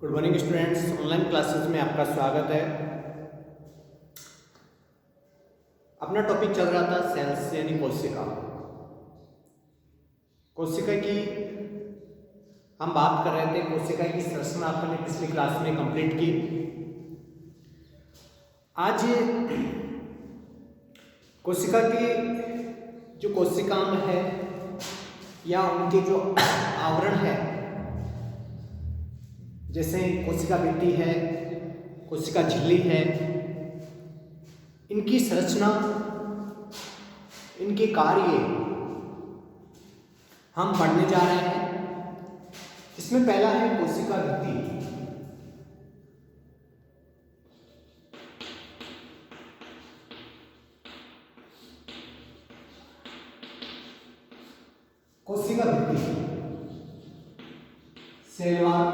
Good morning students, online classes में आपका स्वागत है। अपना टॉपिक चल रहा था सेल्स यानी कोशिका। कोशिका की हम बात कर रहे थे। कोशिका की संरचना आपने पिछली क्लास में कंप्लीट की। आज कोशिका की जो कोशिकांग है या उनके जो आवरण है, जैसे कोशिका भित्ति है, कोशिका झिल्ली है, इनकी संरचना, इनके कार्य हम पढ़ने जा रहे हैं। इसमें पहला है कोशिका भित्ति। कोशिका भित्ति सेल वॉल,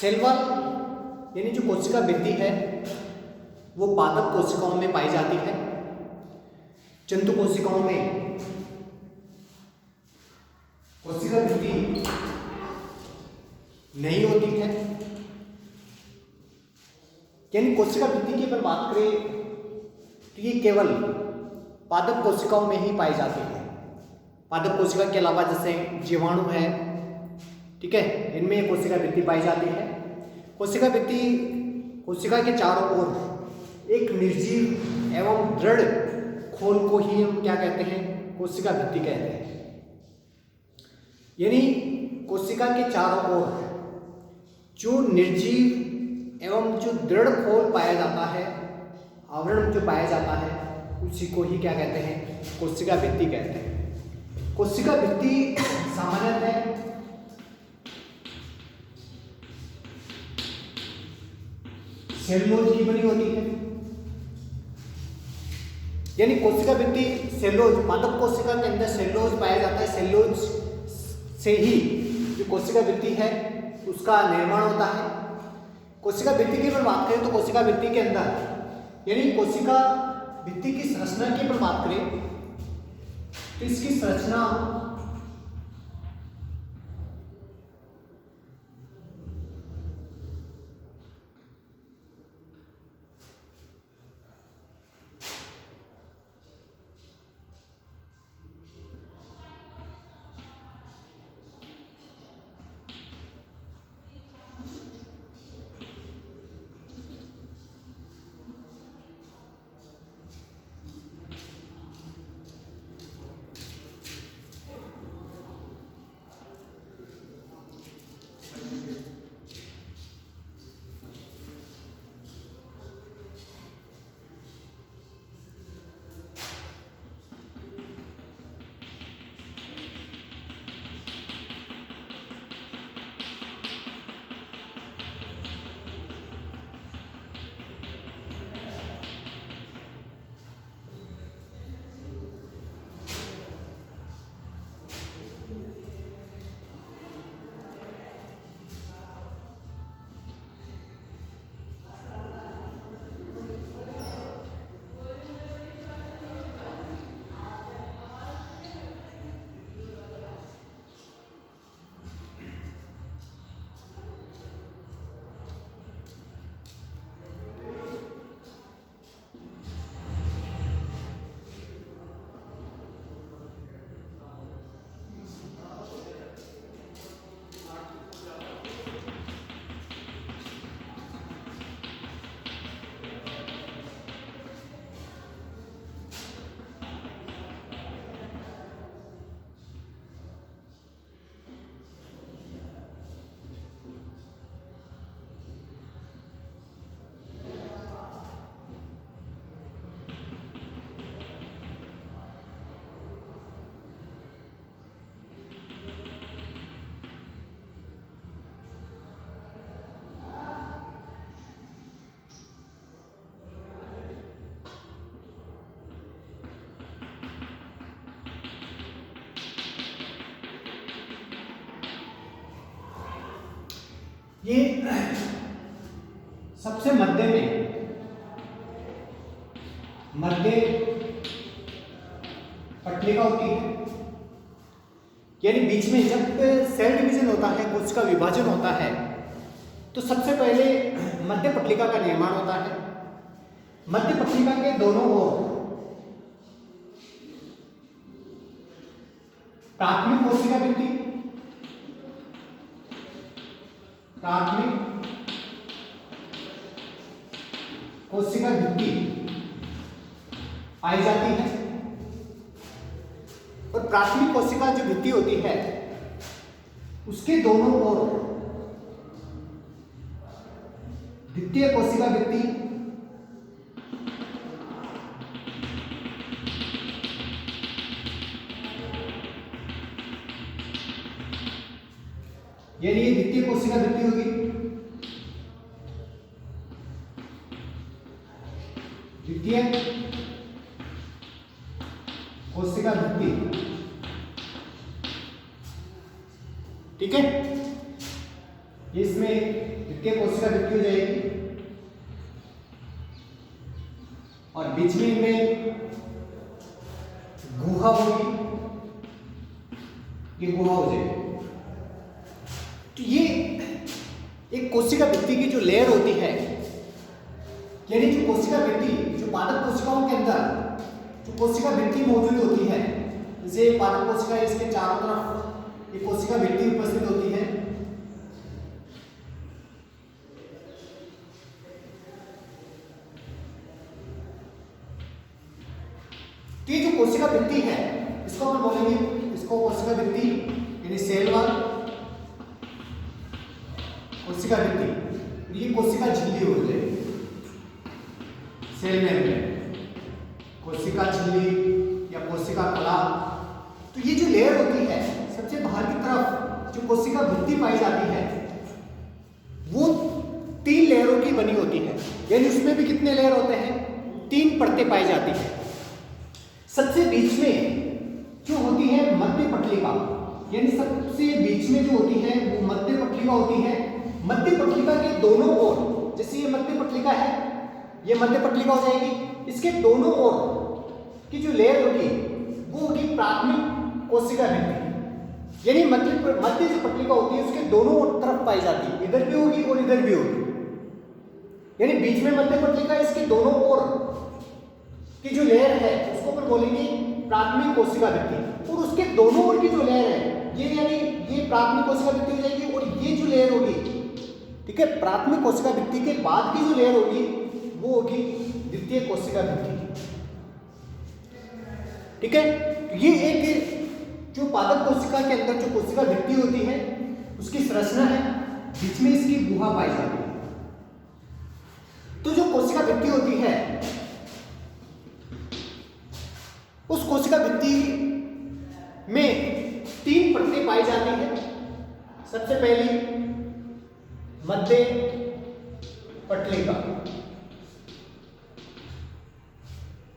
सेल वॉल यानी जो कोशिका भित्ति है वो पादप कोशिकाओं में पाई जाती है। जंतु कोशिकाओं में कोशिका भित्ति नहीं होती है। यानी कोशिका भित्ति की अगर बात करें तो ये केवल पादप कोशिकाओं में ही पाई जाती है। पादप कोशिका के अलावा जैसे जीवाणु है, ठीक है, इनमें ये कोशिका भित्ति पाई जाती है। कोशिका भित्ति कोशिका के चारों ओर एक निर्जीव एवं दृढ़ खोल को ही हम क्या कहते हैं? कोशिका भित्ति कहते हैं। यानी कोशिका के चारों ओर जो निर्जीव एवं जो दृढ़ खोल पाया जाता है, आवरण जो पाया जाता है, उसी को ही क्या कहते हैं? कोशिका भित्ति कहते हैं। कोशिका भित्ति सामान्यतः सेलुलोज की बनी होती है। यानी कोशिका भित्ति सेलुलोज, पादप कोशिका के अंदर सेलुलोज पाया जाता है। सेलुलोज से ही जो कोशिका भित्ति है उसका निर्माण होता है। कोशिका भित्ति की अगर बात करें तो कोशिका भित्ति के अंदर यानी कोशिका भित्ति की संरचना की अगर बात करें तो इसकी संरचना ये सबसे मध्य में पटलिका होती है। यानी बीच में जब सेल डिवीजन होता है, कोशिका विभाजन होता है, तो सबसे पहले मध्य पटलिका का निर्माण होता है। मध्य पटलिका के दोनों ओर प्राथमिक कोशिका भित्ति, प्राथमिक कोशिका भित्ति पाई जाती है। और प्राथमिक कोशिका जो भित्ति होती है उसके दोनों ओर द्वितीय कोशिका भित्ति, यानी ये द्वितीय कोशिका भित्ति होगी। द्वितीय कोशिका भित्ति, ठीक है, इसमें द्वितीय कोशिका भित्ति हो जाएगी और बीच में इनमें गुहा होगी, ये गुहा हो जाएगी। तो ये एक कोशिका भित्ति की जो लेयर होती है, यानी जो कोशिका भित्ति, जो पादप कोशिकाओं के अंदर जो कोशिका भित्ति मौजूद होती है, जैसे पादप कोशिका इसके चारों तरफ ये कोशिका भित्ति उपस्थित होती है। तो ये जो कोशिका भित्ति है इसको हम बोलेंगे, इसको कोशिका भित्ति यानी सेल वॉल, कोशिका भित्ति, ये कोशिका झिल्ली हो जाएगी। सेल मेम्ब्रेन, कोशिका झिल्ली या कोशिका कला। तो ये जो लेयर होती है सबसे बाहर की तरफ जो कोशिका भित्ति पाई जाती है वो 3 लेयरों की बनी होती है। यानी उसमें भी कितने लेयर होते हैं? 3 परतें पाई जाती है। सबसे बीच में जो होती है मध्य पटलिका, यानी सबसे बीच में जो होती है वो मध्य पटलिका होती है। मध्य पटलिका के दोनों ओर, जैसे ये मध्य पटलिका है, ये मध्य पटलिका हो जाएगी, इसके दोनों ओर की जो लेयर होगी वो होगी प्राथमिक कोशिका भित्ति। यानी मध्य जो पटलिका होती है उसके दोनों तरफ पाई जाती है, इधर भी होगी और इधर भी होगी। यानी बीच में मध्य पटलिका, इसके दोनों ओर की जो लेयर है उसको अपन बोलेंगे प्राथमिक कोशिका भित्ति। और उसके दोनों ओर की जो लेयर है ये, यानी ये प्राथमिक कोशिका भित्ति हो जाएगी और ये जो लेयर होगी, ठीक है, प्राथमिक कोशिका भित्ति के बाद की जो लेयर होगी वो होगी द्वितीय कोशिका भित्ति, ठीक है। तो ये एक जो पादप कोशिका के अंदर जो कोशिका भित्ति होती है उसकी संरचना है, बीच में इसकी गुहा पाई जाती है। तो जो कोशिका भित्ति होती है उस कोशिका भित्ति में 3 परतें पाई जाती है। सबसे पहली मध्य पटलिका,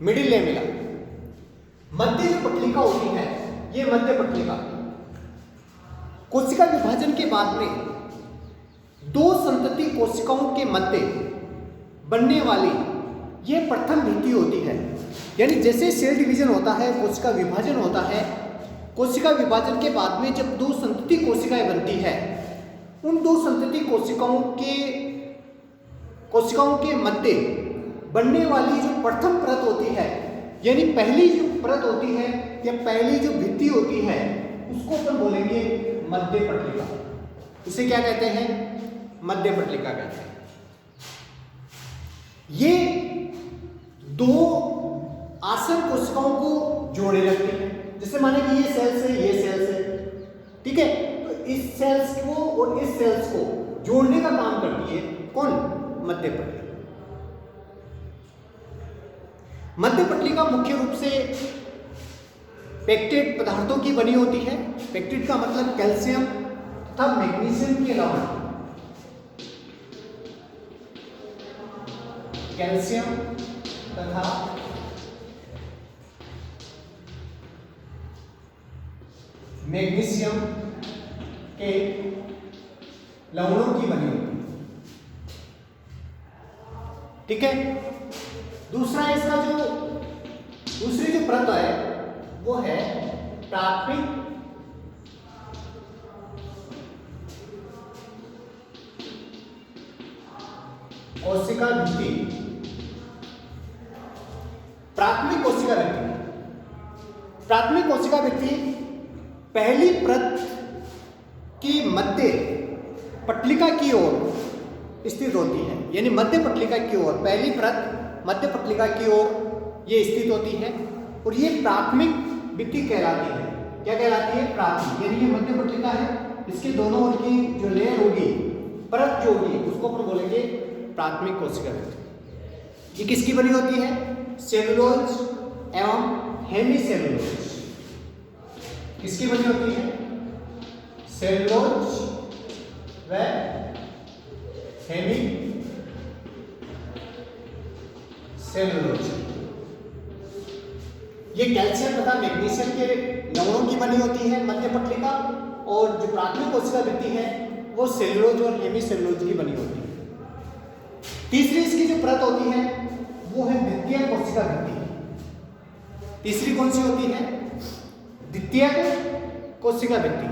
मिडिल लेमिला। मध्य जो पटलिका होती है ये मध्य पटलिका कोशिका विभाजन के बाद में 2 संतति कोशिकाओं के मध्य बनने वाली यह प्रथम भित्ति होती है। यानी जैसे सेल डिवीजन होता है, कोशिका विभाजन होता है, कोशिका विभाजन के बाद में जब 2 संतति कोशिकाएं बनती है, उन 2 संतति कोशिकाओं के मध्य बनने वाली जो प्रथम परत होती है, यानी पहली जो परत होती है या पहली जो भित्ति होती है उसको अपन बोलेंगे मध्य पटलिका। इसे क्या कहते हैं? मध्य पटलिका कहते हैं। ये 2 आसन्न कोशिकाओं को जोड़े रखती है। जैसे माने कि ये सेल्स है, ये सेल्स है, ठीक है, तो इस सेल्स को और इस सेल्स को जोड़ने का काम करती है कौन? मध्य पटलिका। मध्य पटलिका मुख्य रूप से पेक्टेट पदार्थों की बनी होती है। पेक्टेट का मतलब कैल्शियम तथा मैग्नीशियम के अलावा, कैल्शियम तथा मैग्नीशियम के लवणों की बनी होती है, ठीक है। दूसरी जो परत है वो है प्राथमिक कोशिका भित्ति। प्राथमिक कोशिका भित्ति, प्राथमिक कोशिका भित्ति पहली परत की मध्य पटलिका की ओर स्थित होती है, यानी मध्य पटलिका की ओर, पहली परत मध्य पटलिका की ओर ये स्थित होती है और ये प्राथमिक भित्ति कहलाती है। क्या कहलाती है? प्राथमिक, यानी ये मध्य पटलिका है, इसके दोनों ओर की जो लेयर होगी, परत जो होगी, उसको अपन बोलेंगे प्राथमिक कोशिका भित्ति। ये किसकी बनी होती है? सेलुलोज एवं हेमी सेलुलोज। किसकी बनी होती है? सेलुलोज व हेमी सेलुलोज। ये कैल्शियम तथा मैग्नीशियम के लवणों की बनी होती है मध्य पटलिका, और जो प्राथमिक कोशिका भित्ति है वो सेलुलोज और हेमी सेलुलोज की बनी होती है। तीसरी इसकी जो परत होती है वो है द्वितीय कोशिका भित्ति। तीसरी कौन सी होती है? द्वितीय कोशिका भित्ति।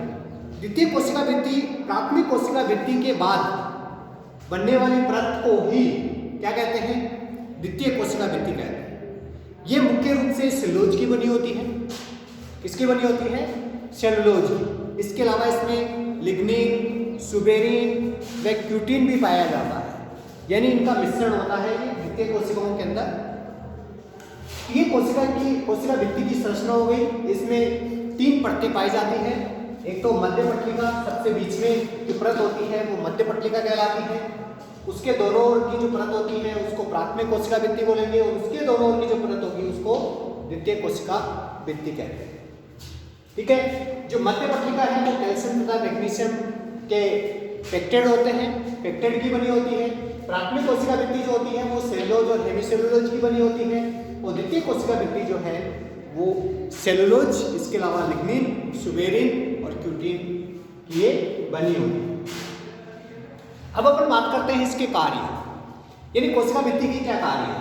द्वितीय कोशिका भित्ति प्राथमिक कोशिका भित्ति के बाद बनने वाली परत को ही क्या कहते हैं? द्वितीय कोशिका भित्ति कहते हैं। ये मुख्य रूप से सेलुलोज की बनी होती है। किसकी बनी होती है? सेलुलोज। इसके अलावा इसमें लिग्निन, सुबेरिन व क्यूटिन भी पाया जाता है, यानी इनका मिश्रण होता है ये द्वितीय कोशिकाओं के अंदर। ये कोशिका भित्ति की संरचना हो गई। इसमें 3 परतें पाई जाती हैं। एक तो मध्य पटलिका, सबसे बीच में जो परत होती है वो मध्य पटलिका कहलाती है। उसके दोनों ओर की जो परत होती है उसको प्राथमिक कोशिका भित्ति बोलेंगे, और उसके दोनों ओर की जो परत होगी उसको द्वितीय कोशिका भित्ति कहते हैं। ठीक है। जो मध्य पटलिका है वो कैल्शियम तथा मैग्नीशियम के पेक्टेड होते हैं, पेक्टेड की बनी होती है। प्राथमिक कोशिका भित्ति जो होती है वो सेलुलोज और हेमीसेलुलोज की बनी होती है, और द्वितीय कोशिका भित्ति जो है वो सेलुलोज, इसके अलावा लिग्निन, सुबेरिन और क्यूटिन की ये बनी होती है। अब अपन बात करते हैं इसके कार्य, यानी कोशिका भित्ति की क्या कार्य है।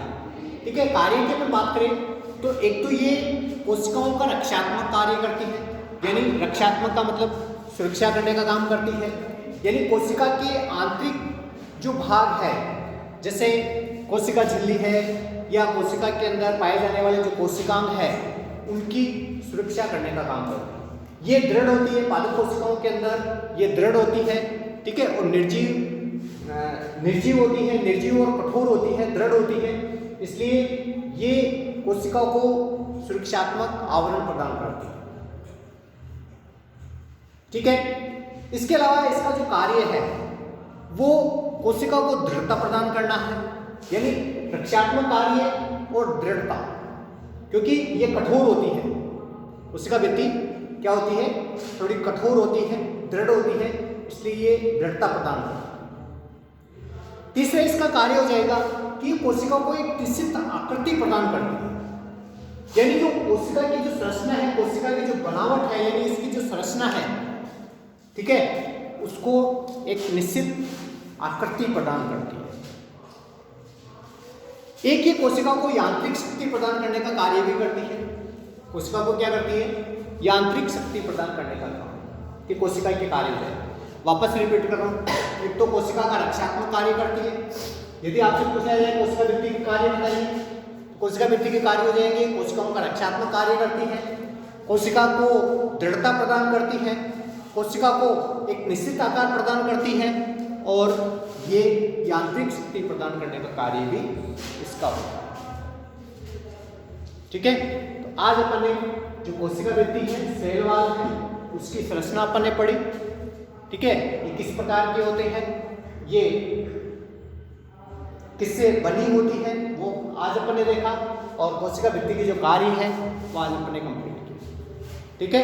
ठीक है, कार्य की अपन बात करें तो एक तो ये कोशिकाओं का रक्षात्मक कार्य करती है, यानी रक्षात्मक का मतलब सुरक्षा करने का काम करती है। यानी कोशिका के आंतरिक जो भाग है, जैसे कोशिका झिल्ली है या कोशिका के अंदर पाए जाने वाले जो कोशिकांग है, उनकी सुरक्षा करने का काम करती है। ये दृढ़ होती है, पादप कोशिकाओं के अंदर ये दृढ़ होती है। ठीक है, और निर्जीव होती है, निर्जीव और कठोर होती है, दृढ़ होती है। इसलिए ये कोशिकाओं को सुरक्षात्मक आवरण प्रदान करती है। ठीक है, इसके अलावा इसका जो कार्य है वो कोशिका को दृढ़ता प्रदान करना है, यानी रक्षात्मक कार्य और दृढ़ता, क्योंकि ये कठोर होती है। कोशिका भित्ति क्या होती है? थोड़ी कठोर होती है, दृढ़ होती है, इसलिए ये दृढ़ता प्रदान करती है। तीसरा इसका कार्य हो जाएगा कि कोशिका को एक निश्चित आकृति प्रदान करती है, यानी जो कोशिका की जो संरचना है, कोशिका की जो बनावट है, यानी इसकी जो संरचना है, ठीक है, उसको एक निश्चित आकृति प्रदान करती है। एक ही कोशिका को यांत्रिक शक्ति प्रदान करने का कार्य भी करती है। कोशिका को क्या करती है? यांत्रिक शक्ति प्रदान करने का काम, कि कोशिका के कार्य है। वापस रिपीट कर रहा हूं, एक तो कोशिका का रक्षात्मक कार्य करती है। यदि आपसे पूछा जाए कोशिका भित्ति के कार्य बताइए, कोशिका भित्ति के कार्य हो जाएंगे, कोशिकाओं का रक्षात्मक कार्य करती है, कोशिका को दृढ़ता प्रदान करती है, कोशिका को एक निश्चित आकार प्रदान करती है, और ये यांत्रिक शक्ति प्रदान करने का कार्य भी इसका होता है। ठीक है, तो आज अपन ने जो कोशिका भित्ति है, सेल वॉल है, उसकी संरचना अपन ने पढ़ी। ठीक है, ये किस प्रकार के होते हैं, ये किससे बनी होती है, वो आज अपन ने देखा, और कोशिका भित्ति के जो कार्य है वो आज अपन ने कंप्लीट किया। ठीक है।